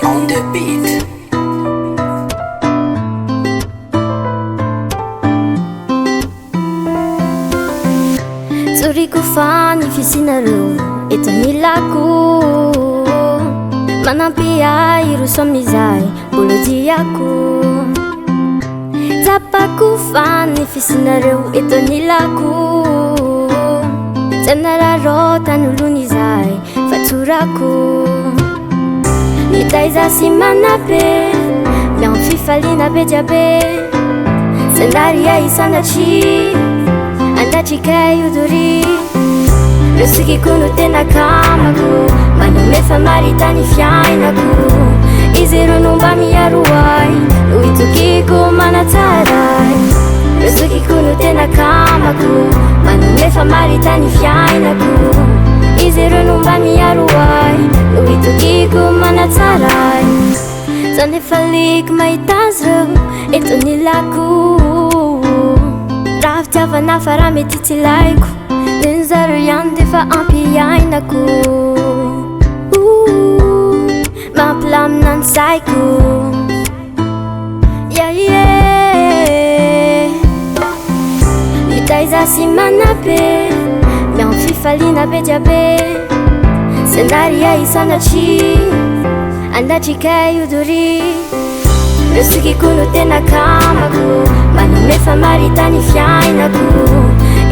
on the beat. Tsoriku fa ny fisinareo eto anilako manampy ahy ro somizahy mbolo diako tapako fa ny fisinareo eto anilako janararotany olony izahay fatsorako nitaiza sy manabe miamo fifaliana be jiabe sandary ahy sanatry andatrikay odory resikiko no tena kamako manome famaritany fiainako izy ro no mba miaro ahy no itokiko manatsaray resikiko no tena kamako manome famaritany fiainako izy ro no mba miaro ahy no itokiko manatsaray zanefaliko mahitazy reo eto nilako raha fitiavana fa raha mety tsy laiko nenzaro ihany defa ampiainako mampilamina ny saiko nitaiza sy manabe miamo fifaliana be jiabe sandary ahy sanatry andatrikay odory resikiko no tena kamako manome famaritany fiainako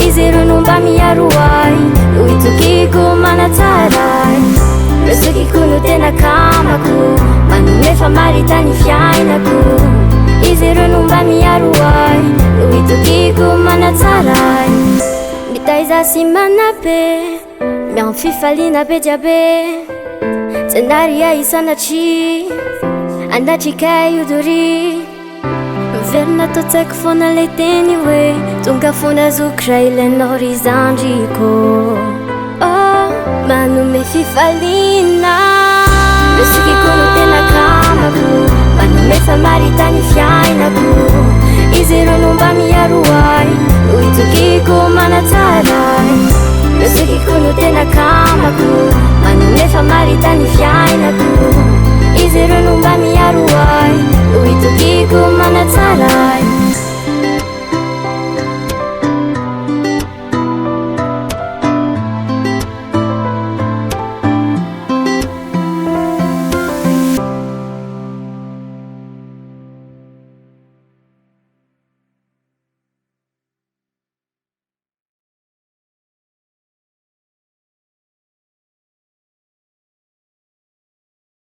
izy ro no mba miaro ahy no itokiko manatsaray resikiko no tena kamako manome famaritany fiainako izy ro no mba miaro ahy no itokiko manatsaray mitaiza sy manabe miamo fifaliana be jiabe janary ahy sanatry andatrikay odory miverina totsaiko foana le teny hoe tonga foana zokra ilainao ry zandriko manome fifaliana resikiko no tena kamako manome famaritany fiainako izy ro no mba miaro ahy no itokiko manatsaray resikiko no tena kamako manome famaritany fiainako